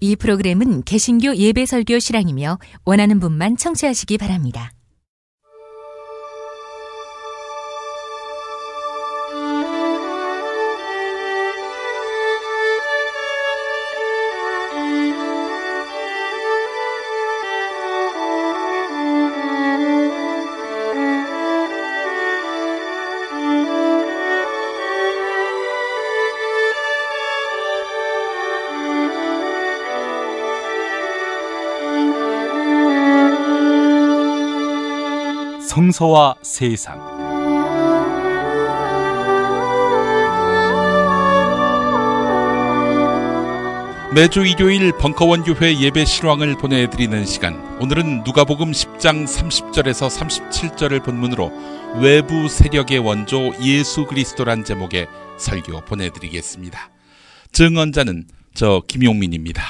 이 프로그램은 개신교 예배설교 실황이며 원하는 분만 청취하시기 바랍니다. 성서와 세상. 매주 일요일 벙커원 교회 예배 실황을 보내드리는 시간, 오늘은 누가복음 10장 30절에서 37절을 본문으로 외부 세력의 원조 예수 그리스도란 제목의 설교 보내드리겠습니다. 증언자는 저 김용민입니다.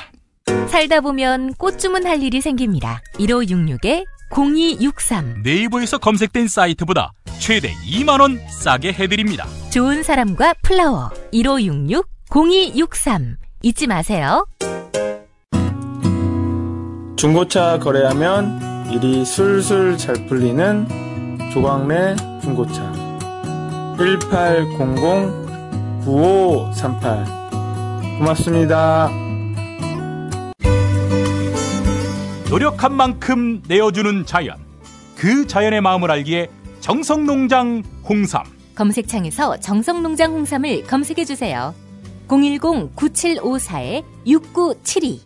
살다 보면 꽃 주문할 일이 생깁니다. 1566-0263 네이버에서 검색된 사이트보다 최대 2만원 싸게 해드립니다. 좋은 사람과 플라워 1566-0263 잊지 마세요. 중고차 거래하면 일이 술술 잘 풀리는 조광래 중고차 1800-9538 고맙습니다. 노력한 만큼 내어주는 자연, 그 자연의 마음을 알기에 정성농장 홍삼. 검색창에서 정성농장 홍삼을 검색해주세요. 010-9754-6972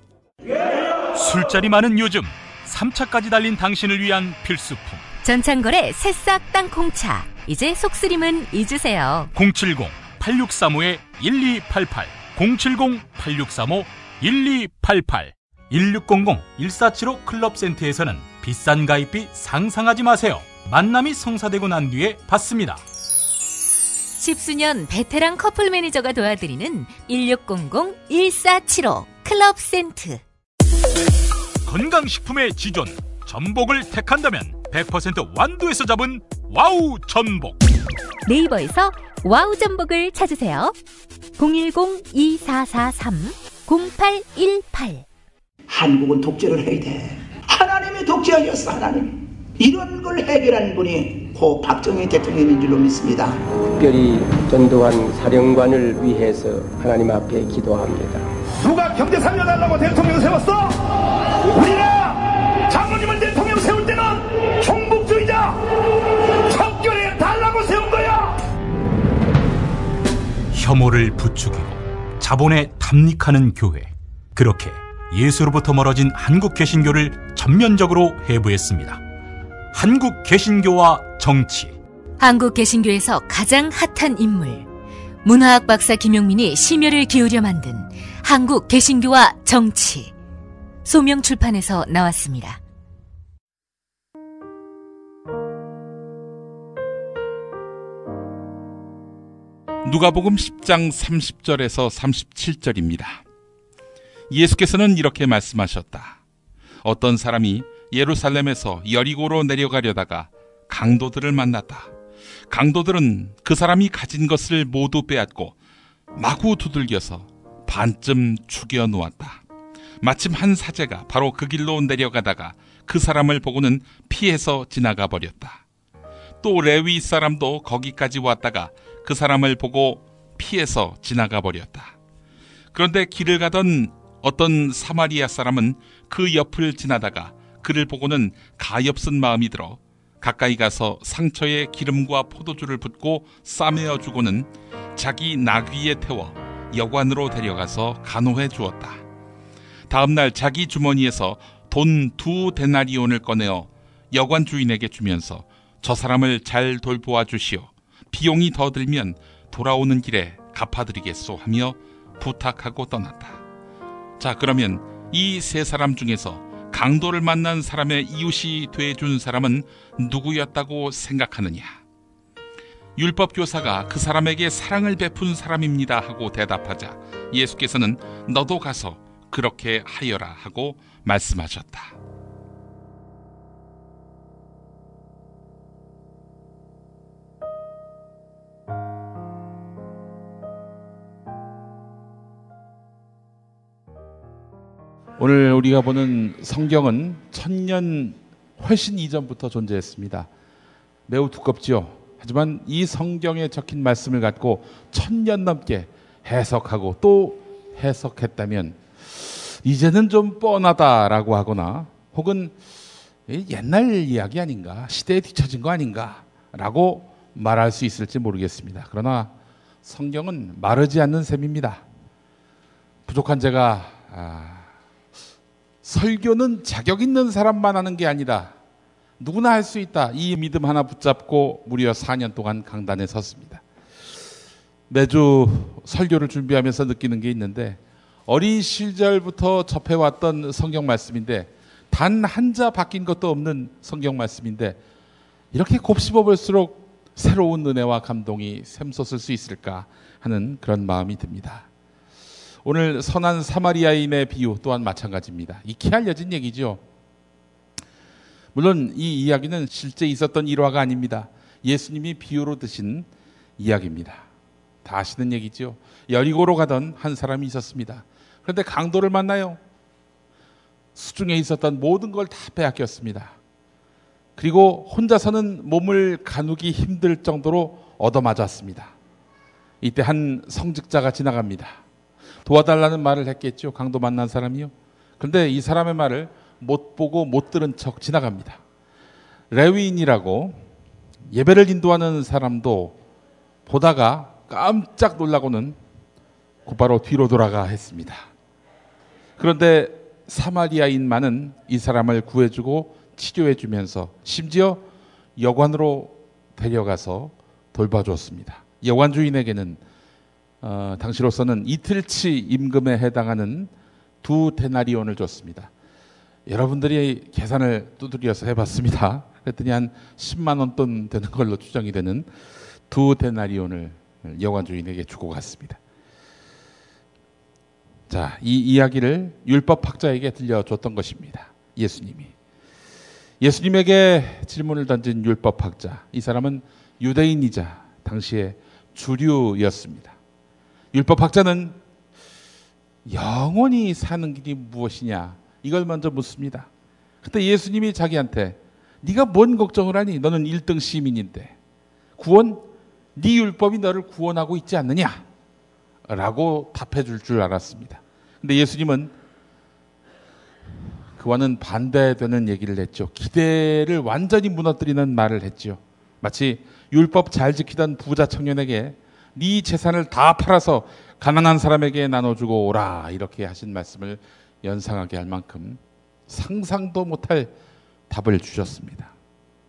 술자리 많은 요즘 3차까지 달린 당신을 위한 필수품, 전창걸의 새싹 땅콩차. 이제 속쓰림은 잊으세요. 070-8635-1288 070-8635-1288 1600-1475 클럽센터에서는 비싼 가입비 상상하지 마세요. 만남이 성사되고 난 뒤에 받습니다. 10수년 베테랑 커플 매니저가 도와드리는 1600-1475 클럽센터. 건강식품의 지존 전복을 택한다면 100% 완도에서 잡은 와우 전복. 네이버에서 와우 전복을 찾으세요. 010-2443-0818 한국은 독재를 해야 돼. 하나님이 독재하셨어. 하나님. 이런 걸 해결한 분이 고 박정희 대통령인 줄로 믿습니다. 특별히 전두환 사령관을 위해서 하나님 앞에 기도합니다. 누가 경제 살려달라고 대통령 세웠어? 우리가 장모님을 대통령 세울 때는 종북주의자 척결해 달라고 세운 거야. 혐오를 부추기고 자본에 탐닉하는 교회, 그렇게 예수로부터 멀어진 한국 개신교를 전면적으로 해부했습니다. 한국 개신교와 정치. 한국 개신교에서 가장 핫한 인물, 문화학 박사 김용민이 심혈을 기울여 만든 한국 개신교와 정치. 소명출판에서 나왔습니다. 누가복음 10장 30절에서 37절입니다. 예수께서는 이렇게 말씀하셨다. 어떤 사람이 예루살렘에서 여리고로 내려가려다가 강도들을 만났다. 강도들은 그 사람이 가진 것을 모두 빼앗고 마구 두들겨서 반쯤 죽여 놓았다. 마침 한 사제가 바로 그 길로 내려가다가 그 사람을 보고는 피해서 지나가 버렸다. 또 레위 사람도 거기까지 왔다가 그 사람을 보고 피해서 지나가 버렸다. 그런데 길을 가던 어떤 사마리아 사람은 그 옆을 지나다가 그를 보고는 가엾은 마음이 들어 가까이 가서 상처에 기름과 포도주를 붓고 싸매어 주고는 자기 나귀에 태워 여관으로 데려가서 간호해 주었다. 다음날 자기 주머니에서 돈 2데나리온을 꺼내어 여관 주인에게 주면서 저 사람을 잘 돌보아 주시오. 비용이 더 들면 돌아오는 길에 갚아드리겠소 하며 부탁하고 떠났다. 자, 그러면 이 세 사람 중에서 강도를 만난 사람의 이웃이 돼준 사람은 누구였다고 생각하느냐? 율법 교사가 그 사람에게 사랑을 베푼 사람입니다 하고 대답하자 예수께서는 너도 가서 그렇게 하여라 하고 말씀하셨다. 오늘 우리가 보는 성경은 1000년 훨씬 이전부터 존재했습니다. 매우 두껍지요. 하지만 이 성경에 적힌 말씀을 갖고 1000년 넘게 해석하고 또 해석했다면 이제는 좀 뻔하다라고 하거나 혹은 옛날 이야기 아닌가, 시대에 뒤처진 거 아닌가 라고 말할 수 있을지 모르겠습니다. 그러나 성경은 마르지 않는 셈입니다. 부족한 제가 설교는 자격 있는 사람만 하는 게 아니다, 누구나 할 수 있다, 이 믿음 하나 붙잡고 무려 4년 동안 강단에 섰습니다. 매주 설교를 준비하면서 느끼는 게 있는데, 어린 시절부터 접해왔던 성경 말씀인데 단 한자 바뀐 것도 없는 성경 말씀인데 이렇게 곱씹어 볼수록 새로운 은혜와 감동이 샘솟을 수 있을까 하는 그런 마음이 듭니다. 오늘 선한 사마리아인의 비유 또한 마찬가지입니다. 익히 알려진 얘기죠. 물론 이 이야기는 실제 있었던 일화가 아닙니다. 예수님이 비유로 드신 이야기입니다. 다 아시는 얘기죠. 여리고로 가던 한 사람이 있었습니다. 그런데 강도를 만나요. 수중에 있었던 모든 걸 다 빼앗겼습니다. 그리고 혼자서는 몸을 가누기 힘들 정도로 얻어맞았습니다. 이때 한 성직자가 지나갑니다. 도와달라는 말을 했겠죠. 강도 만난 사람이요. 그런데 이 사람의 말을 못 보고 못 들은 척 지나갑니다. 레위인이라고 예배를 인도하는 사람도 보다가 깜짝 놀라고는 곧바로 뒤로 돌아가 했습니다. 그런데 사마리아인만은 이 사람을 구해주고 치료해주면서 심지어 여관으로 데려가서 돌봐주었습니다. 여관 주인에게는 당시로서는 이틀치 임금에 해당하는 2데나리온을 줬습니다. 여러분들이 계산을 두드려서 해봤습니다. 그랬더니 한 10만 원 돈 되는 걸로 추정이 되는 2데나리온을 여관 주인에게 주고 갔습니다. 자, 이 이야기를 율법학자에게 들려줬던 것입니다. 예수님에게 질문을 던진 율법학자, 이 사람은 유대인이자 당시의 주류였습니다. 율법학자는 영원히 사는 길이 무엇이냐, 이걸 먼저 묻습니다. 그때 예수님이 자기한테 네가 뭔 걱정을 하니? 너는 1등 시민인데 구원, 네 율법이 너를 구원하고 있지 않느냐? 라고 답해 줄 알았습니다. 근데 예수님은 그와는 반대되는 얘기를 했죠. 기대를 완전히 무너뜨리는 말을 했죠. 마치 율법 잘 지키던 부자 청년에게 네 재산을 다 팔아서 가난한 사람에게 나눠주고 오라, 이렇게 하신 말씀을 연상하게 할 만큼 상상도 못할 답을 주셨습니다.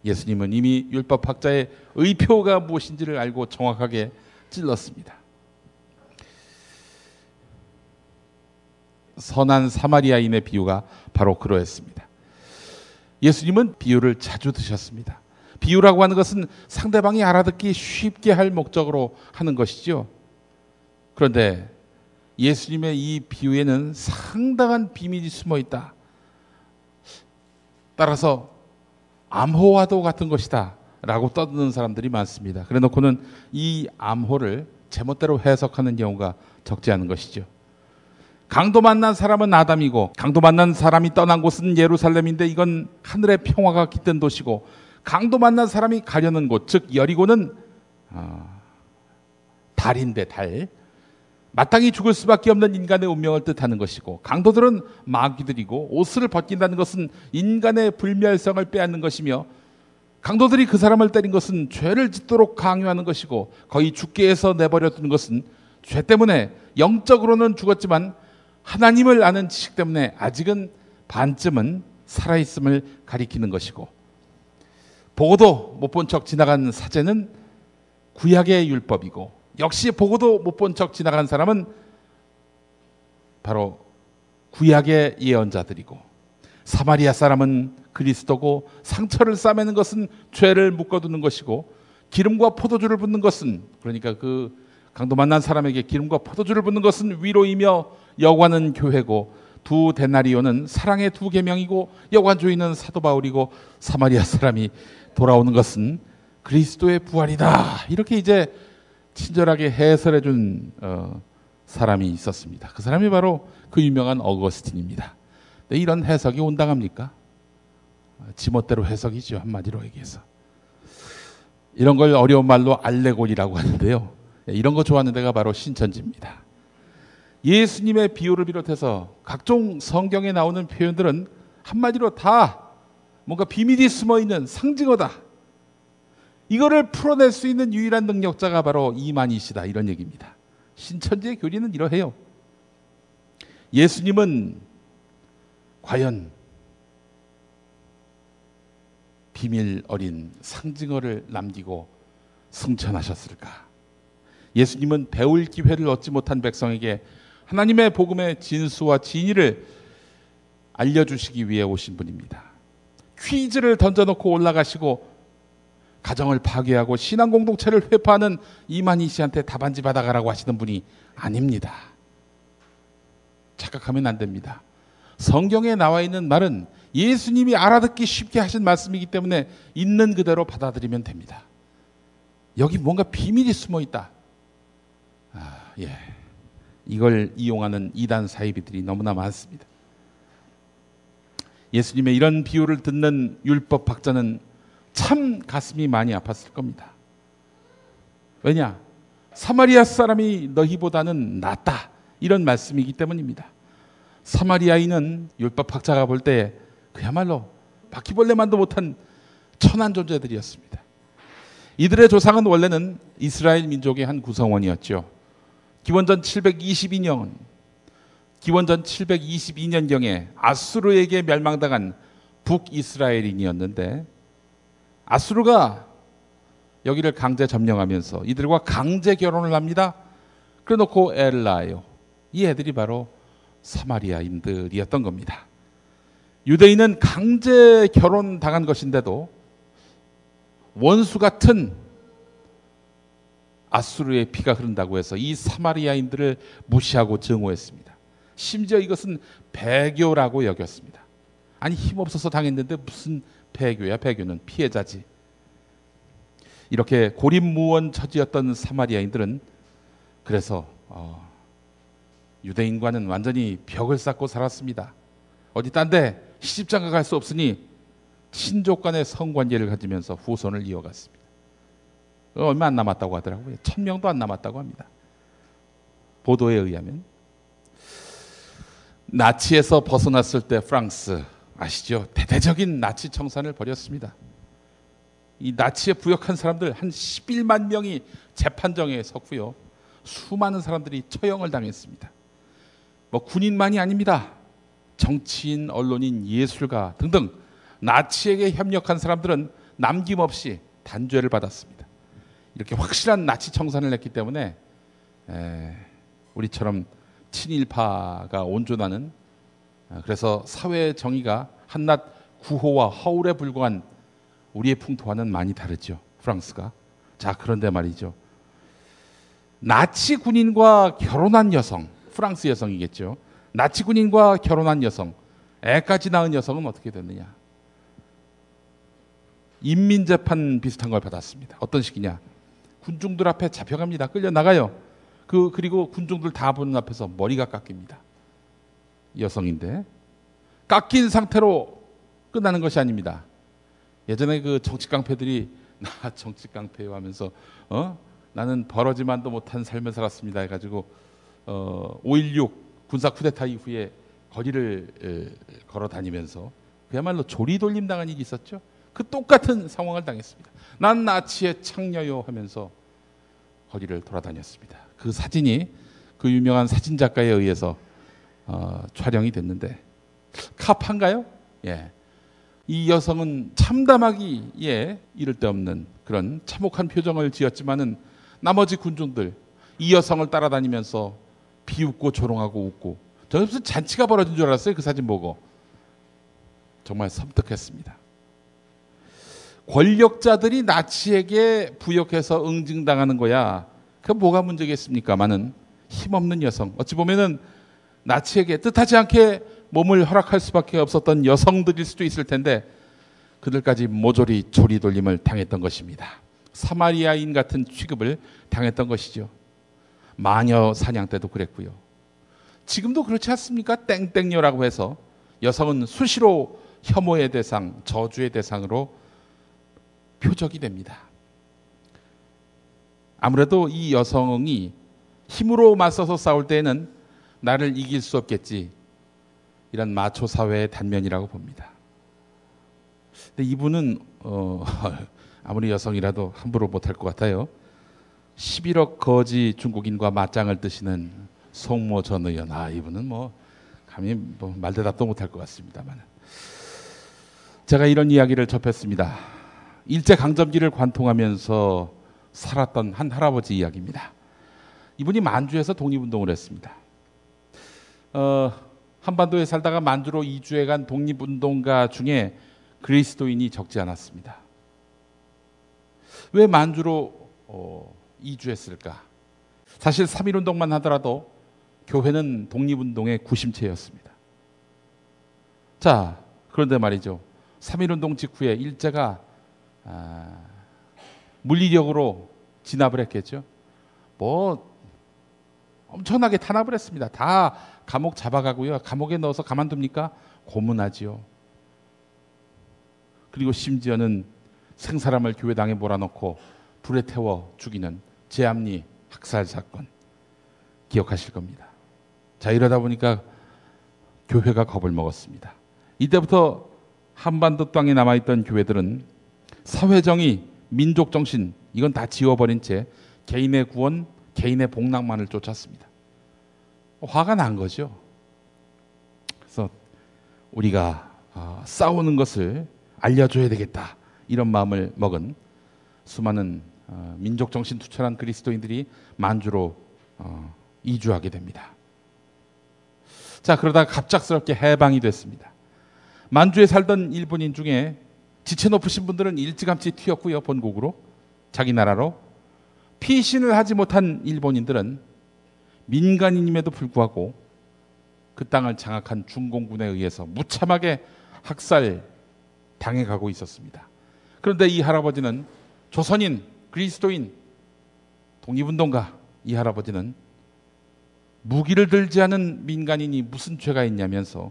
예수님은 이미 율법학자의 의표가 무엇인지를 알고 정확하게 찔렀습니다. 선한 사마리아인의 비유가 바로 그러했습니다. 예수님은 비유를 자주 드셨습니다. 비유라고 하는 것은 상대방이 알아듣기 쉽게 할 목적으로 하는 것이죠. 그런데 예수님의 이 비유에는 상당한 비밀이 숨어 있다. 따라서 암호와도 같은 것이다 라고 떠드는 사람들이 많습니다. 그래 놓고는 이 암호를 제멋대로 해석하는 경우가 적지 않은 것이죠. 강도 만난 사람은 아담이고 강도 만난 사람이 떠난 곳은 예루살렘인데 이건 하늘의 평화가 깃든 도시고, 강도 만난 사람이 가려는 곳, 즉 여리고는 달인데 달, 마땅히 죽을 수밖에 없는 인간의 운명을 뜻하는 것이고, 강도들은 마귀들이고 옷을 벗긴다는 것은 인간의 불멸성을 빼앗는 것이며, 강도들이 그 사람을 때린 것은 죄를 짓도록 강요하는 것이고, 거의 죽게 해서 내버려 두는 것은 죄 때문에 영적으로는 죽었지만 하나님을 아는 지식 때문에 아직은 반쯤은 살아있음을 가리키는 것이고, 보고도 못 본 척 지나간 사제는 구약의 율법이고, 역시 보고도 못 본 척 지나간 사람은 바로 구약의 예언자들이고, 사마리아 사람은 그리스도고, 상처를 싸매는 것은 죄를 묶어두는 것이고, 기름과 포도주를 붓는 것은, 그러니까 그 강도 만난 사람에게 기름과 포도주를 붓는 것은 위로이며 여관은 교회고, 2데나리온은 사랑의 2계명이고, 여관 주인은 사도 바울이고, 사마리아 사람이 돌아오는 것은 그리스도의 부활이다. 이렇게 이제 친절하게 해설해 준 사람이 있었습니다. 그 사람이 바로 그 유명한 어거스틴입니다. 근데 이런 해석이 온당합니까? 지멋대로 해석이죠. 한마디로 얘기해서. 이런 걸 어려운 말로 알레고리라고 하는데요. 이런 거 좋아하는 데가 바로 신천지입니다. 예수님의 비유를 비롯해서 각종 성경에 나오는 표현들은 한마디로 다 뭔가 비밀이 숨어있는 상징어다. 이거를 풀어낼 수 있는 유일한 능력자가 바로 이만희시다. 이런 얘기입니다. 신천지의 교리는 이러해요. 예수님은 과연 비밀 어린 상징어를 남기고 승천하셨을까? 예수님은 배울 기회를 얻지 못한 백성에게 하나님의 복음의 진수와 진리를 알려주시기 위해 오신 분입니다. 퀴즈를 던져놓고 올라가시고 가정을 파괴하고 신앙 공동체를 회파하는 이만희 씨한테 답안지 받아가라고 하시는 분이 아닙니다. 착각하면 안 됩니다. 성경에 나와 있는 말은 예수님이 알아듣기 쉽게 하신 말씀이기 때문에 있는 그대로 받아들이면 됩니다. 여기 뭔가 비밀이 숨어 있다. 이걸 이용하는 이단 사이비들이 너무나 많습니다. 예수님의 이런 비유를 듣는 율법 학자는 참 가슴이 많이 아팠을 겁니다. 왜냐? 사마리아 사람이 너희보다는 낫다. 이런 말씀이기 때문입니다. 사마리아인은 율법 학자가 볼 때 그야말로 바퀴벌레만도 못한 천한 존재들이었습니다. 이들의 조상은 원래는 이스라엘 민족의 한 구성원이었죠. 기원전 722년경에 아수르에게 멸망당한 북이스라엘인이었는데 아수르가 여기를 강제 점령하면서 이들과 강제 결혼을 합니다. 그래놓고 애를 낳아요. 이 애들이 바로 사마리아인들이었던 겁니다. 유대인은 강제 결혼당한 것인데도 원수 같은 아수르의 피가 흐른다고 해서 이 사마리아인들을 무시하고 증오했습니다. 심지어 이것은 배교라고 여겼습니다. 아니 힘없어서 당했는데 무슨 배교야. 배교는 피해자지. 이렇게 고립무원 처지였던 사마리아인들은 그래서 유대인과는 완전히 벽을 쌓고 살았습니다. 어디 딴 데 시집장가 갈 수 없으니 친족 간의 성관계를 가지면서 후손을 이어갔습니다. 얼마 안 남았다고 하더라고요. 1000명도 안 남았다고 합니다. 보도에 의하면. 나치에서 벗어났을 때 프랑스 아시죠? 대대적인 나치 청산을 벌였습니다. 이 나치에 부역한 사람들 한 11만 명이 재판정에 섰고요. 수많은 사람들이 처형을 당했습니다. 군인만이 아닙니다. 정치인, 언론인, 예술가 등등 나치에게 협력한 사람들은 남김없이 단죄를 받았습니다. 이렇게 확실한 나치 청산을 했기 때문에 우리처럼 친일파가 온존하는, 그래서 사회 정의가 한낱 구호와 허울에 불과한 우리의 풍토와는 많이 다르죠. 프랑스가. 자, 그런데 말이죠. 나치 군인과 결혼한 여성, 프랑스 여성이겠죠. 나치 군인과 결혼한 여성, 애까지 낳은 여성은 어떻게 됐느냐? 인민재판 비슷한 걸 받았습니다. 어떤 식이냐? 군중들 앞에 잡혀갑니다. 끌려나가요. 그리고 군중들 다 보는 앞에서 머리가 깎입니다. 여성인데 깎인 상태로 끝나는 것이 아닙니다. 예전에 그 정치 깡패들이 나 정치 깡패요 하면서 나는 벌어지만도 못한 삶을 살았습니다 해가지고 5.16 군사 쿠데타 이후에 거리를 걸어 다니면서 그야말로 조리돌림 당한 일이 있었죠. 그 똑같은 상황을 당했습니다. 난 나치의 창녀요 하면서 거리를 돌아다녔습니다. 그 사진이 그 유명한 사진작가에 의해서 촬영이 됐는데 카파인가요? 예. 이 여성은 참담하기에 이를 데 없는 그런 참혹한 표정을 지었지만은 나머지 군중들 이 여성을 따라다니면서 비웃고 조롱하고 웃고, 저는 무슨 잔치가 벌어진 줄 알았어요. 그 사진 보고. 정말 섬뜩했습니다. 권력자들이 나치에게 부역해서 응징당하는 거야. 그 뭐가 문제겠습니까마는 힘없는 여성, 어찌 보면은 나치에게 뜻하지 않게 몸을 허락할 수밖에 없었던 여성들일 수도 있을 텐데 그들까지 모조리 조리돌림을 당했던 것입니다. 사마리아인 같은 취급을 당했던 것이죠. 마녀 사냥 때도 그랬고요. 지금도 그렇지 않습니까? 땡땡녀라고 해서 여성은 수시로 혐오의 대상, 저주의 대상으로 표적이 됩니다. 아무래도 이 여성이 힘으로 맞서서 싸울 때에는 나를 이길 수 없겠지, 이런 마초 사회의 단면이라고 봅니다. 근데 이분은 아무리 여성이라도 함부로 못할 것 같아요. 11억 거지 중국인과 맞짱을 뜨시는 송모 전 의원, 이분은 감히 말대답도 못할 것 같습니다만, 제가 이런 이야기를 접했습니다. 일제강점기를 관통하면서 살았던 한 할아버지 이야기입니다. 이분이 만주에서 독립운동을 했습니다. 한반도에 살다가 만주로 이주해 간 독립운동가 중에 그리스도인이 적지 않았습니다. 왜 만주로 이주했을까? 사실 3.1운동만 하더라도 교회는 독립운동의 구심체였습니다. 자, 그런데 말이죠. 3.1운동 직후에 일제가 물리력으로 진압을 했겠죠. 엄청나게 탄압을 했습니다. 다 감옥 잡아가고요. 감옥에 넣어서 가만둡니까? 고문하지요. 그리고 심지어는 생사람을 교회당에 몰아넣고 불에 태워 죽이는 제암리 학살 사건 기억하실 겁니다. 자, 이러다 보니까 교회가 겁을 먹었습니다. 이때부터 한반도 땅에 남아있던 교회들은 사회정의, 민족정신, 이건 다 지워버린 채 개인의 구원, 개인의 복락만을 쫓았습니다. 화가 난 거죠. 그래서 우리가 싸우는 것을 알려줘야 되겠다, 이런 마음을 먹은 수많은 민족정신 투철한 그리스도인들이 만주로 이주하게 됩니다. 자, 그러다가 갑작스럽게 해방이 됐습니다. 만주에 살던 일본인 중에 지체 높으신 분들은 일찌감치 튀었고요, 본국으로, 자기 나라로. 피신을 하지 못한 일본인들은 민간인임에도 불구하고 그 땅을 장악한 중공군에 의해서 무참하게 학살 당해가고 있었습니다. 그런데 이 할아버지는 조선인, 그리스도인, 독립운동가, 이 할아버지는 무기를 들지 않은 민간인이 무슨 죄가 있냐면서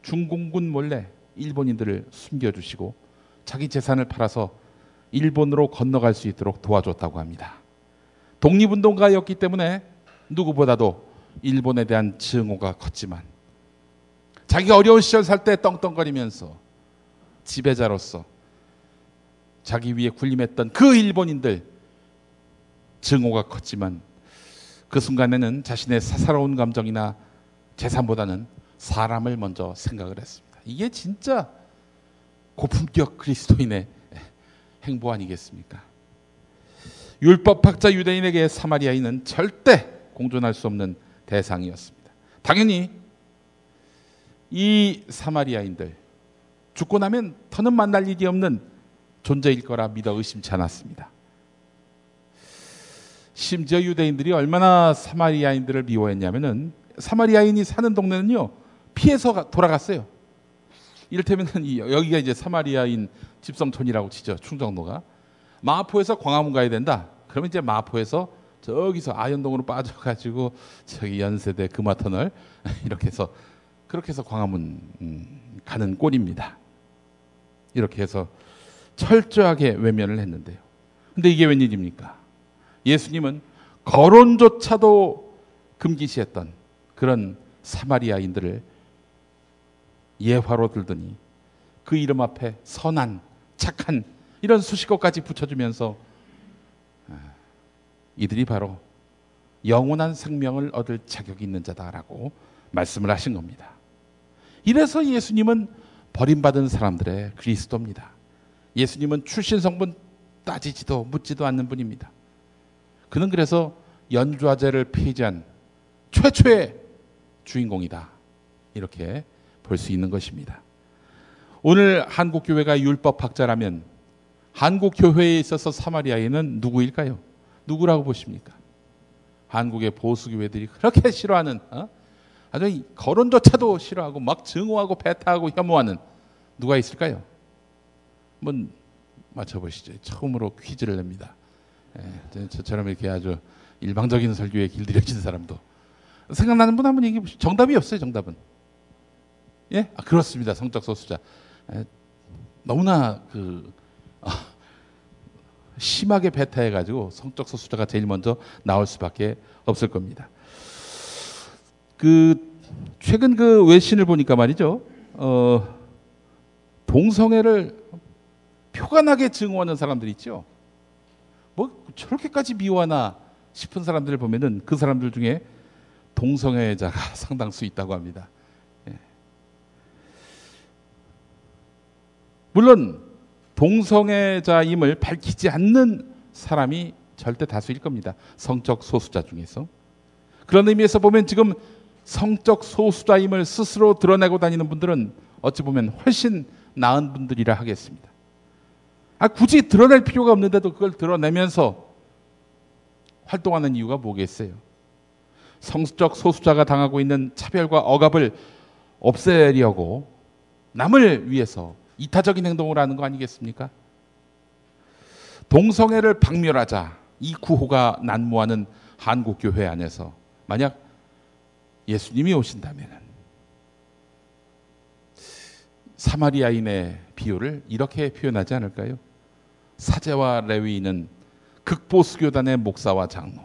중공군 몰래 일본인들을 숨겨주시고 자기 재산을 팔아서 일본으로 건너갈 수 있도록 도와줬다고 합니다. 독립운동가였기 때문에 누구보다도 일본에 대한 증오가 컸지만 자기가 어려운 시절 살 때 떵떵거리면서 지배자로서 자기 위에 군림했던 그 일본인들 증오가 컸지만 그 순간에는 자신의 사사로운 감정이나 재산보다는 사람을 먼저 생각을 했습니다. 이게 진짜 고품격 그리스도인의 행보 아니겠습니까? 율법학자 유대인에게 사마리아인은 절대 공존할 수 없는 대상이었습니다. 당연히 이 사마리아인들 죽고 나면 더는 만날 일이 없는 존재일 거라 믿어 의심치 않았습니다. 심지어 유대인들이 얼마나 사마리아인들을 미워했냐면은 사마리아인이 사는 동네는요 피해서 돌아갔어요. 이를테면 여기가 이제 사마리아인 집성촌이라고 치죠. 충정로가. 마포에서 광화문 가야 된다. 그러면 이제 마포에서 저기서 아현동으로 빠져가지고 저기 연세대 금화터널 이렇게 해서 그렇게 해서 광화문 가는 꼴입니다. 이렇게 해서 철저하게 외면을 했는데요. 근데 이게 웬일입니까? 예수님은 거론조차도 금기시했던 그런 사마리아인들을 예화로 들더니 그 이름 앞에 선한, 착한 이런 수식어까지 붙여주면서 이들이 바로 영원한 생명을 얻을 자격이 있는 자다라고 말씀을 하신 겁니다. 이래서 예수님은 버림받은 사람들의 그리스도입니다. 예수님은 출신 성분 따지지도 묻지도 않는 분입니다. 그는 그래서 연좌제를 폐지한 최초의 주인공이다. 이렇게 볼 수 있는 것입니다. 오늘 한국교회가 율법학자라면 한국교회에 있어서 사마리아인은 누구일까요? 누구라고 보십니까? 한국의 보수교회들이 그렇게 싫어하는 아주 거론조차도 싫어하고 막 증오하고 배타하고 혐오하는 누가 있을까요? 한번 맞춰보시죠. 처음으로 퀴즈를 냅니다. 저처럼 이렇게 아주 일방적인 설교에 길들여진 사람도 생각나는 분 한번 얘기해 보시죠. 정답이 없어요. 정답은 예? 그렇습니다. 성적 소수자. 너무나 심하게 배타해가지고 성적 소수자가 제일 먼저 나올 수밖에 없을 겁니다. 최근 외신을 보니까 말이죠. 동성애를 표관하게 증오하는 사람들이 있죠. 뭐 저렇게까지 미워하나 싶은 사람들을 보면은 그 사람들 중에 동성애자가 상당수 있다고 합니다. 물론 동성애자임을 밝히지 않는 사람이 절대 다수일 겁니다. 성적 소수자 중에서. 그런 의미에서 보면 지금 성적 소수자임을 스스로 드러내고 다니는 분들은 어찌 보면 훨씬 나은 분들이라 하겠습니다. 굳이 드러낼 필요가 없는데도 그걸 드러내면서 활동하는 이유가 뭐겠어요? 성적 소수자가 당하고 있는 차별과 억압을 없애려고 남을 위해서 이타적인 행동을 하는 거 아니겠습니까? 동성애를 박멸하자 이 구호가 난무하는 한국교회 안에서 만약 예수님이 오신다면 사마리아인의 비유를 이렇게 표현하지 않을까요? 사제와 레위인은 극보수교단의 목사와 장로,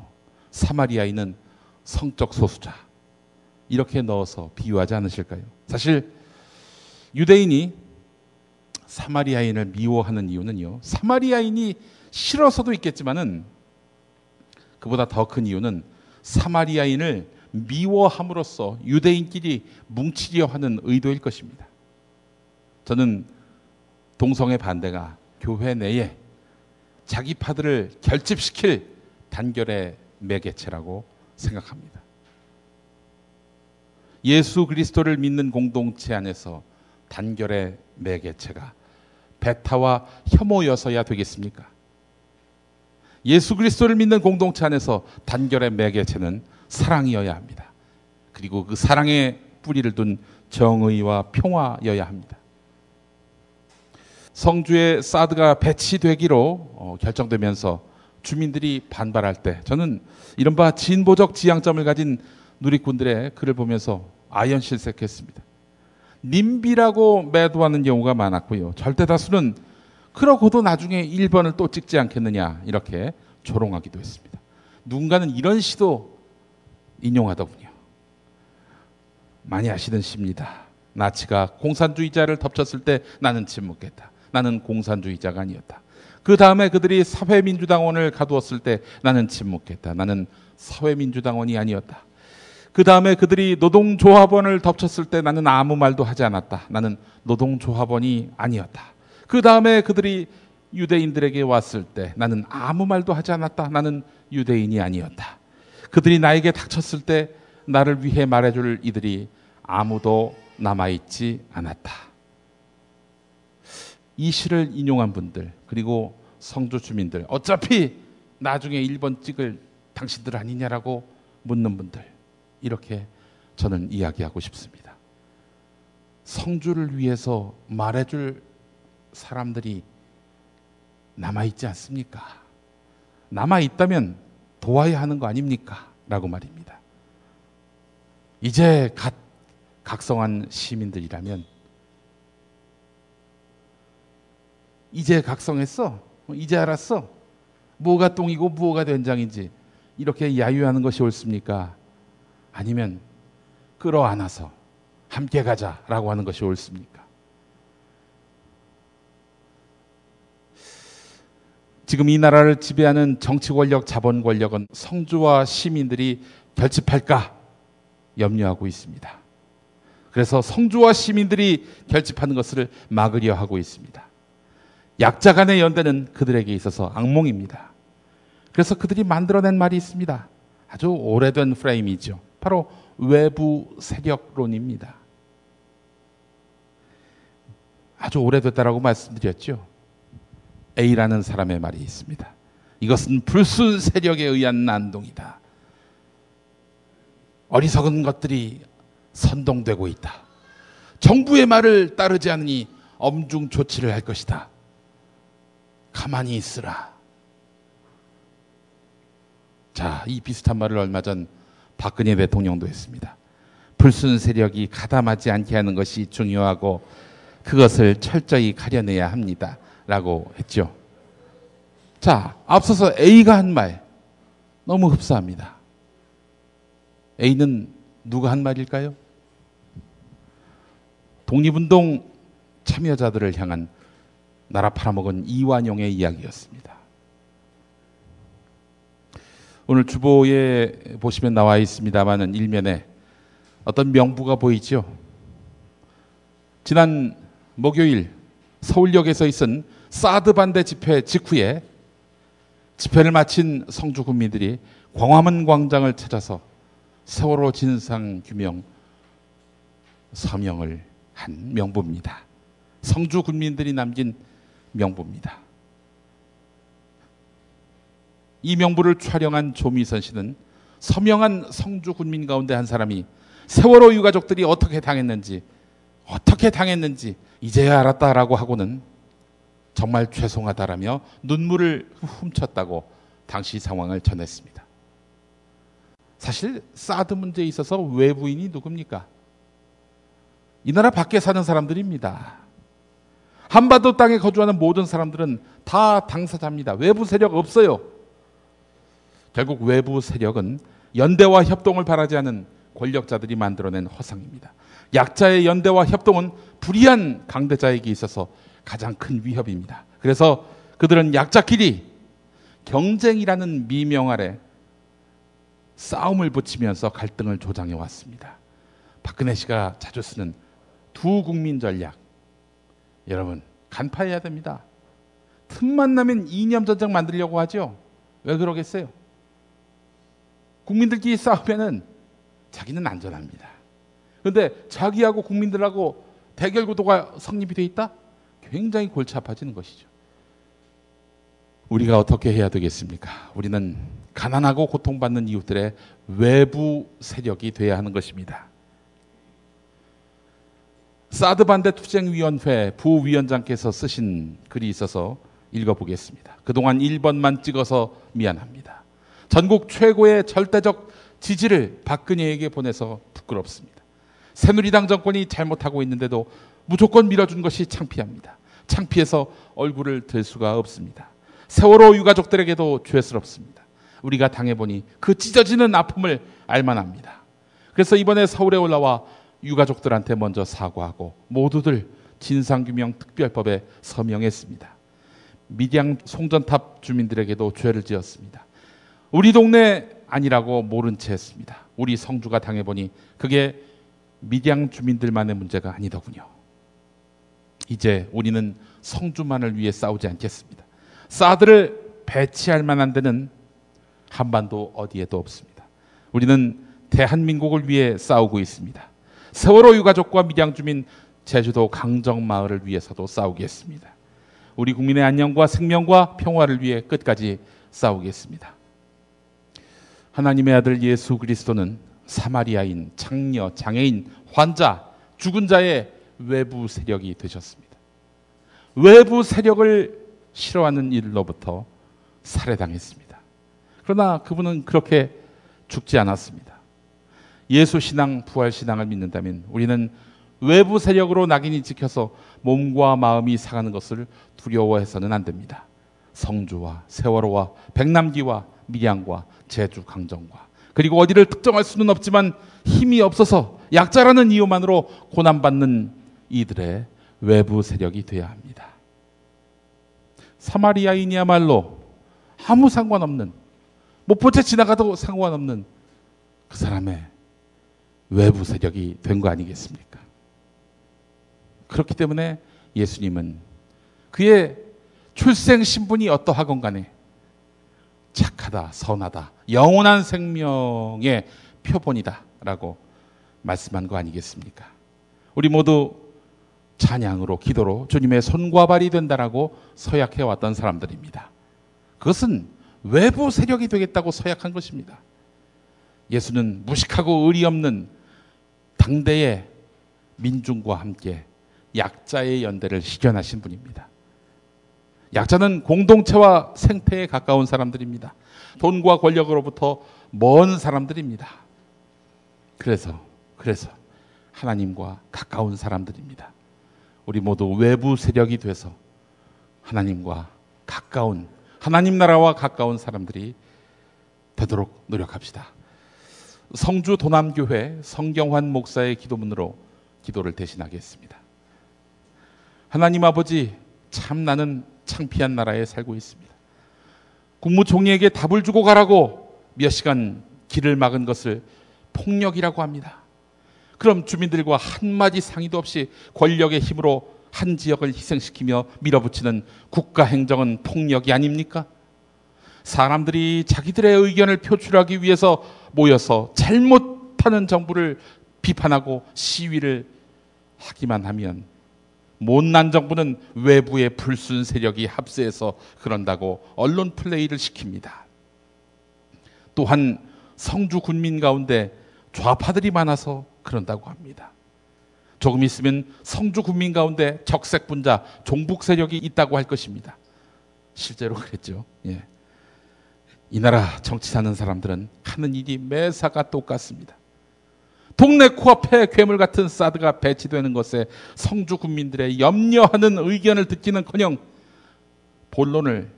사마리아인은 성적 소수자, 이렇게 넣어서 비유하지 않으실까요? 사실 유대인이 사마리아인을 미워하는 이유는요, 사마리아인이 싫어서도 있겠지만은 그보다 더 큰 이유는 사마리아인을 미워함으로써 유대인끼리 뭉치려 하는 의도일 것입니다. 저는 동성애 반대가 교회 내에 자기 파들을 결집시킬 단결의 매개체라고 생각합니다. 예수 그리스도를 믿는 공동체 안에서 단결의 매개체가 배타와 혐오여서야 되겠습니까? 예수 그리스도를 믿는 공동체 안에서 단결의 매개체는 사랑이어야 합니다. 그리고 그 사랑의 뿌리를 둔 정의와 평화여야 합니다. 성주에 사드가 배치되기로 결정되면서 주민들이 반발할 때 저는 이른바 진보적 지향점을 가진 누리꾼들의 글을 보면서 아연실색했습니다. 님비라고 매도하는 경우가 많았고요. 절대 다수는 그러고도 나중에 1번을 또 찍지 않겠느냐 이렇게 조롱하기도 했습니다. 누군가는 이런 시도 인용하더군요. 많이 아시는 시입니다. 나치가 공산주의자를 덮쳤을 때 나는 침묵했다. 나는 공산주의자가 아니었다. 그 다음에 그들이 사회민주당원을 가두었을 때 나는 침묵했다. 나는 사회민주당원이 아니었다. 그 다음에 그들이 노동조합원을 덮쳤을 때 나는 아무 말도 하지 않았다. 나는 노동조합원이 아니었다. 그 다음에 그들이 유대인들에게 왔을 때 나는 아무 말도 하지 않았다. 나는 유대인이 아니었다. 그들이 나에게 닥쳤을 때 나를 위해 말해줄 이들이 아무도 남아있지 않았다. 이 시를 인용한 분들, 그리고 성주 주민들, 어차피 나중에 1번 찍을 당신들 아니냐라고 묻는 분들, 이렇게 저는 이야기하고 싶습니다. 성주를 위해서 말해줄 사람들이 남아있지 않습니까? 남아있다면 도와야 하는 거 아닙니까? 라고 말입니다. 이제 갓 각성한 시민들이라면 이제 각성했어? 이제 알았어? 뭐가 똥이고 뭐가 된장인지 이렇게 야유하는 것이 옳습니까? 아니면 끌어안아서 함께 가자라고 하는 것이 옳습니까? 지금 이 나라를 지배하는 정치 권력, 자본 권력은 성주와 시민들이 결집할까 염려하고 있습니다. 그래서 성주와 시민들이 결집하는 것을 막으려 하고 있습니다. 약자 간의 연대는 그들에게 있어서 악몽입니다. 그래서 그들이 만들어낸 말이 있습니다. 아주 오래된 프레임이죠. 바로 외부 세력론입니다. 아주 오래됐다라고 말씀드렸죠. A라는 사람의 말이 있습니다. 이것은 불순 세력에 의한 난동이다. 어리석은 것들이 선동되고 있다. 정부의 말을 따르지 않으니 엄중 조치를 할 것이다. 가만히 있으라. 자, 이 비슷한 말을 얼마 전 박근혜 대통령도 했습니다. 불순 세력이 가담하지 않게 하는 것이 중요하고 그것을 철저히 가려내야 합니다. 라고 했죠. 자, 앞서서 A가 한 말 너무 흡사합니다. A는 누가 한 말일까요? 독립운동 참여자들을 향한 나라 팔아먹은 이완용의 이야기였습니다. 오늘 주보에 보시면 나와 있습니다만은 일면에 어떤 명부가 보이죠. 지난 목요일 서울역에서 있은 사드 반대 집회 직후에 집회를 마친 성주 군민들이 광화문 광장을 찾아서 세월호 진상규명 서명을 한 명부입니다. 성주 군민들이 남긴 명부입니다. 이 명부를 촬영한 조미선 씨는 서명한 성주 군민 가운데 한 사람이 세월호 유가족들이 어떻게 당했는지 이제야 알았다라고 하고는 정말 죄송하다라며 눈물을 훔쳤다고 당시 상황을 전했습니다. 사실 사드 문제에 있어서 외부인이 누굽니까? 이 나라 밖에 사는 사람들입니다. 한반도 땅에 거주하는 모든 사람들은 다 당사자입니다. 외부 세력 없어요. 결국 외부 세력은 연대와 협동을 바라지 않은 권력자들이 만들어낸 허상입니다. 약자의 연대와 협동은 불의한 강대자에게 있어서 가장 큰 위협입니다. 그래서 그들은 약자끼리 경쟁이라는 미명 아래 싸움을 붙이면서 갈등을 조장해 왔습니다. 박근혜 씨가 자주 쓰는 두 국민 전략. 여러분, 간파해야 됩니다. 틈만 나면 이념 전쟁 만들려고 하죠. 왜 그러겠어요? 국민들끼리 싸우면은 자기는 안전합니다. 그런데 자기하고 국민들하고 대결 구도가 성립이 돼 있다? 굉장히 골치 아파지는 것이죠. 우리가 어떻게 해야 되겠습니까? 우리는 가난하고 고통받는 이웃들의 외부 세력이 돼야 하는 것입니다. 사드 반대 투쟁위원회 부위원장께서 쓰신 글이 있어서 읽어보겠습니다. 그동안 1번만 찍어서 미안합니다. 전국 최고의 절대적 지지를 박근혜에게 보내서 부끄럽습니다. 새누리당 정권이 잘못하고 있는데도 무조건 밀어준 것이 창피합니다. 창피해서 얼굴을 들 수가 없습니다. 세월호 유가족들에게도 죄스럽습니다. 우리가 당해보니 그 찢어지는 아픔을 알만합니다. 그래서 이번에 서울에 올라와 유가족들한테 먼저 사과하고 모두들 진상규명 특별법에 서명했습니다. 밀양 송전탑 주민들에게도 죄를 지었습니다. 우리 동네 아니라고 모른 채 했습니다. 우리 성주가 당해보니 그게 밀양 주민들만의 문제가 아니더군요. 이제 우리는 성주만을 위해 싸우지 않겠습니다. 사드를 배치할 만한 데는 한반도 어디에도 없습니다. 우리는 대한민국을 위해 싸우고 있습니다. 세월호 유가족과 밀양 주민 제주도 강정마을을 위해서도 싸우겠습니다. 우리 국민의 안녕과 생명과 평화를 위해 끝까지 싸우겠습니다. 하나님의 아들 예수 그리스도는 사마리아인, 창녀, 장애인, 환자, 죽은 자의 외부 세력이 되셨습니다. 외부 세력을 싫어하는 일로부터 살해당했습니다. 그러나 그분은 그렇게 죽지 않았습니다. 예수 신앙, 부활 신앙을 믿는다면 우리는 외부 세력으로 낙인이 찍혀서 몸과 마음이 상하는 것을 두려워해서는 안 됩니다. 성주와 세월호와 백남기와 밀양과 제주 강정과 그리고 어디를 특정할 수는 없지만 힘이 없어서 약자라는 이유만으로 고난받는 이들의 외부 세력이 되어야 합니다. 사마리아인이야말로 아무 상관없는, 못 본 채 지나가도 상관없는 그 사람의 외부 세력이 된 거 아니겠습니까? 그렇기 때문에 예수님은 그의 출생 신분이 어떠하건 간에 착하다, 선하다, 영원한 생명의 표본이다 라고 말씀한 거 아니겠습니까? 우리 모두 찬양으로, 기도로 주님의 손과 발이 된다라고 서약해왔던 사람들입니다. 그것은 외부 세력이 되겠다고 서약한 것입니다. 예수는 무식하고 의리 없는 당대의 민중과 함께 약자의 연대를 실현하신 분입니다. 약자는 공동체와 생태에 가까운 사람들입니다. 돈과 권력으로부터 먼 사람들입니다. 그래서 그래서 하나님과 가까운 사람들입니다. 우리 모두 외부 세력이 돼서 하나님과 가까운, 하나님 나라와 가까운 사람들이 되도록 노력합시다. 성주 도남교회 성경환 목사의 기도문으로 기도를 대신하겠습니다. 하나님 아버지, 참 나는 창피한 나라에 살고 있습니다. 국무총리에게 답을 주고 가라고 몇 시간 길을 막은 것을 폭력이라고 합니다. 그럼 주민들과 한마디 상의도 없이 권력의 힘으로 한 지역을 희생시키며 밀어붙이는 국가행정은 폭력이 아닙니까? 사람들이 자기들의 의견을 표출하기 위해서 모여서 잘못하는 정부를 비판하고 시위를 하기만 하면 못난 정부는 외부의 불순 세력이 합세해서 그런다고 언론 플레이를 시킵니다. 또한 성주 군민 가운데 좌파들이 많아서 그런다고 합니다. 조금 있으면 성주 군민 가운데 적색분자, 종북 세력이 있다고 할 것입니다. 실제로 그랬죠. 예. 이 나라 정치 사는 사람들은 하는 일이 매사가 똑같습니다. 동네 코앞에 괴물 같은 사드가 배치되는 것에 성주 군민들의 염려하는 의견을 듣기는커녕 본론을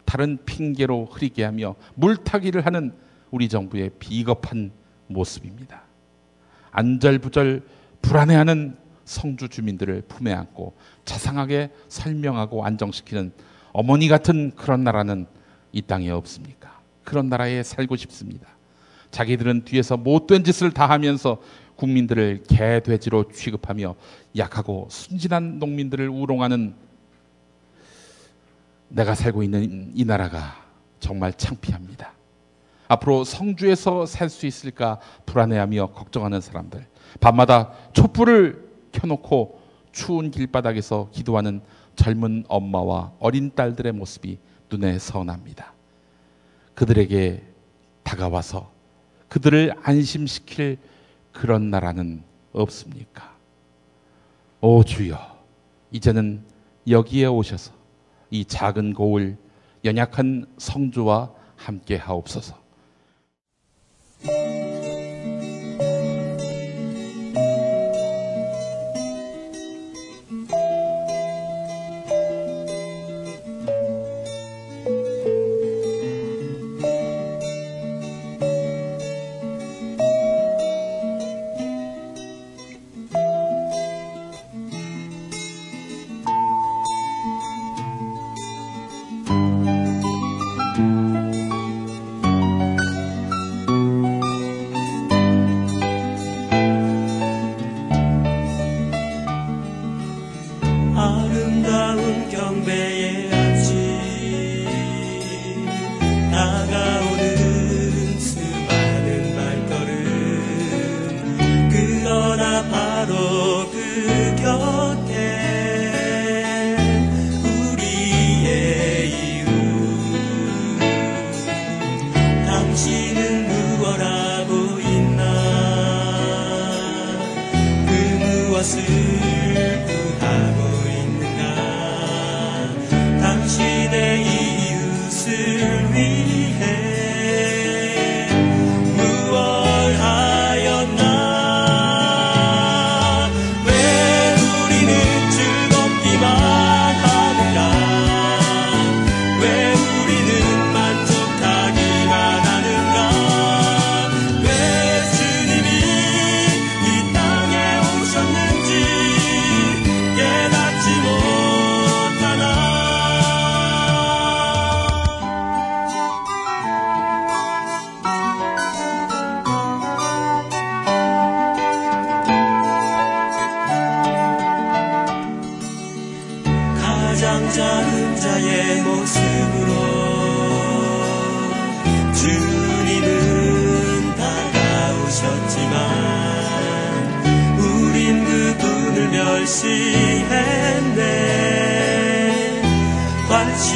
다른 핑계로 흐리게 하며 물타기를 하는 우리 정부의 비겁한 모습입니다. 안절부절 불안해하는 성주 주민들을 품에 안고 자상하게 설명하고 안정시키는 어머니 같은 그런 나라는 이 땅에 없습니까? 그런 나라에 살고 싶습니다. 자기들은 뒤에서 못된 짓을 다 하면서 국민들을 개, 돼지로 취급하며 약하고 순진한 농민들을 우롱하는 내가 살고 있는 이 나라가 정말 창피합니다. 앞으로 성주에서 살 수 있을까 불안해하며 걱정하는 사람들, 밤마다 촛불을 켜놓고 추운 길바닥에서 기도하는 젊은 엄마와 어린 딸들의 모습이 눈에 선합니다. 그들에게 다가와서 그들을 안심시킬 그런 나라는 없습니까? 오 주여, 이제는 여기에 오셔서 이 작은 고을 연약한 성주와 함께 하옵소서. 아름다운 경배의 아침, 다가오는 수많은 발걸음, 그러나 바로 그 곁에 우리의 이웃, 당신은 무엇 하고 있나, 그 무엇을 당신의 이웃을 위해 무엇 하였나. 왜 우리는 즐겁기만 하는가, 왜 우리는 만족하기만 하는가, 왜 주님이 이 땅에 오셨는지 깨닫지 못하나. 가장 작은 자의 모습으로 주님은 다가오셨지만 우린 그분을 멸시했네. 관심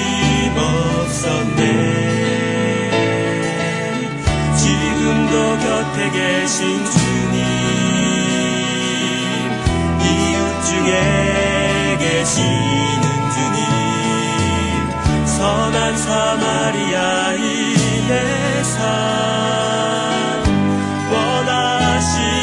없었네. 지금도 곁에 계신 주님, 이웃 중에 계시는 주님, 선한 사마리아인의 삶 원하시지만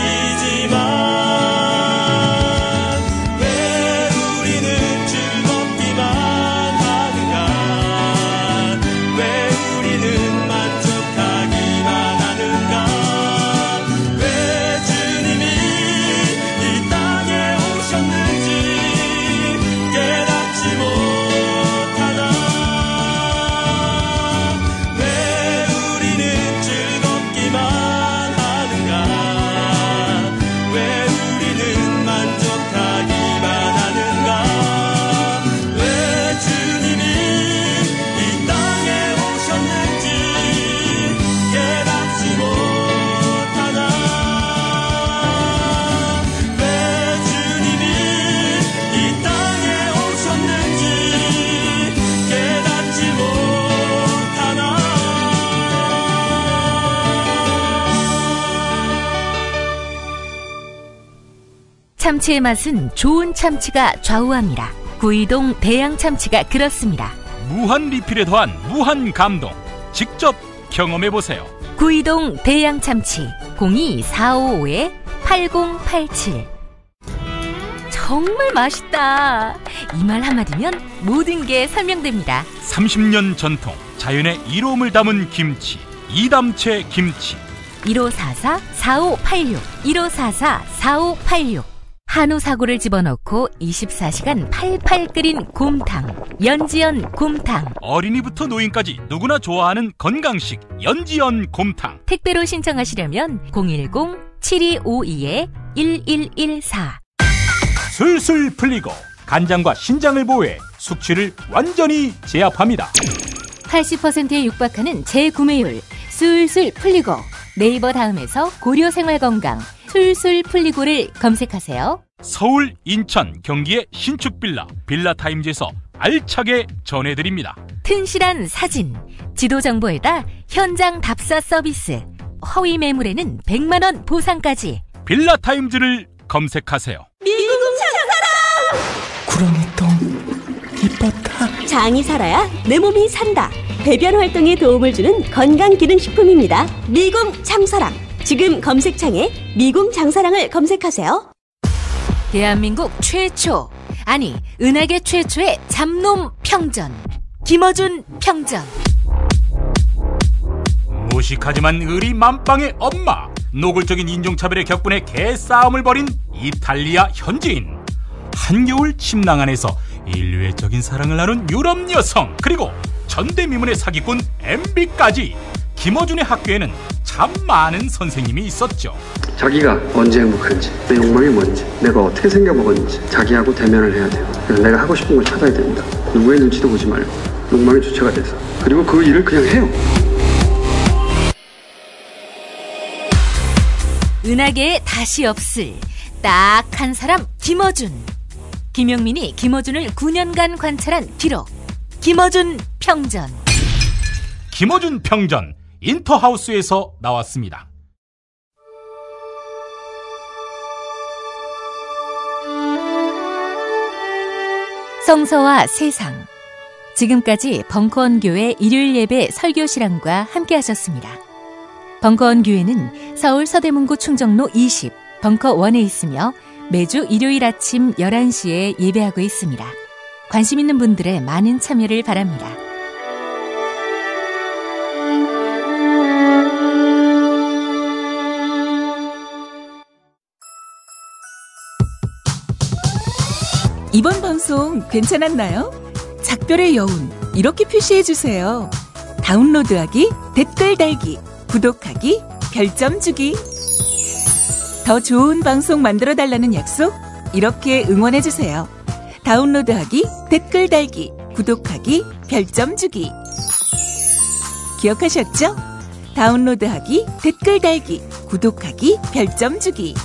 참치의 맛은 좋은 참치가 좌우합니다. 구이동 대양 참치가 그렇습니다. 무한 리필에 더한 무한 감동. 직접 경험해보세요. 구이동 대양 참치 02-455-8087. 정말 맛있다. 이 말 한마디면 모든 게 설명됩니다. 30년 전통, 자연의 이로움을 담은 김치, 이담채 김치. 1544-4586 1544-4586. 한우 사고를 집어넣고 24시간 팔팔 끓인 곰탕, 연지연 곰탕. 어린이부터 노인까지 누구나 좋아하는 건강식 연지연 곰탕. 택배로 신청하시려면 010-7252-1114. 술술 풀리고 간장과 신장을 보호해 숙취를 완전히 제압합니다. 80%에 육박하는 재구매율, 술술 풀리고. 네이버 다음에서 고려생활건강 술술 풀리고를 검색하세요. 서울, 인천, 경기의 신축 빌라, 빌라타임즈에서 알차게 전해드립니다. 튼실한 사진, 지도 정보에다 현장 답사 서비스, 허위 매물에는 100만원 보상까지. 빌라타임즈를 검색하세요. 미궁 장사랑! 구렁이똥 이뻤다. 장이 살아야 내 몸이 산다. 배변 활동에 도움을 주는 건강기능식품입니다. 미궁 장사랑. 지금 검색창에 미궁 장사랑을 검색하세요. 대한민국 최초, 아니 은하계 최초의 잡놈 평전, 김어준 평전. 무식하지만 의리 만빵의 엄마. 노골적인 인종차별의 격분에 개싸움을 벌인 이탈리아 현지인. 한겨울 침낭 안에서 인류애적인 사랑을 나눈 유럽 여성, 그리고 전대미문의 사기꾼 MB까지. 김어준의 학교에는 참 많은 선생님이 있었죠. 자기가 언제 행복한지, 내 욕망이 뭔지, 내가 어떻게 생겨먹었는지 자기하고 대면을 해야 돼요. 그래서 내가 하고 싶은 걸 찾아야 됩니다. 누구의 눈치도 보지 말고 욕망의 주체가 돼서. 그리고 그 일을 그냥 해요. 은하계에 다시 없을 딱 한 사람, 김어준. 김용민이 김어준을 9년간 관찰한 기록. 김어준 평전. 김어준 평전, 인터하우스에서 나왔습니다. 성서와 세상. 지금까지 벙커원교회 일요일 예배 설교 실황과 함께 하셨습니다. 벙커원교회는 서울 서대문구 충정로 20 벙커원에 있으며 매주 일요일 아침 11시에 예배하고 있습니다. 관심 있는 분들의 많은 참여를 바랍니다. 이번 방송 괜찮았나요? 작별의 여운 이렇게 표시해주세요. 다운로드하기, 댓글 달기, 구독하기, 별점 주기. 더 좋은 방송 만들어달라는 약속 이렇게 응원해주세요. 다운로드하기, 댓글 달기, 구독하기, 별점 주기. 기억하셨죠? 다운로드하기, 댓글 달기, 구독하기, 별점 주기.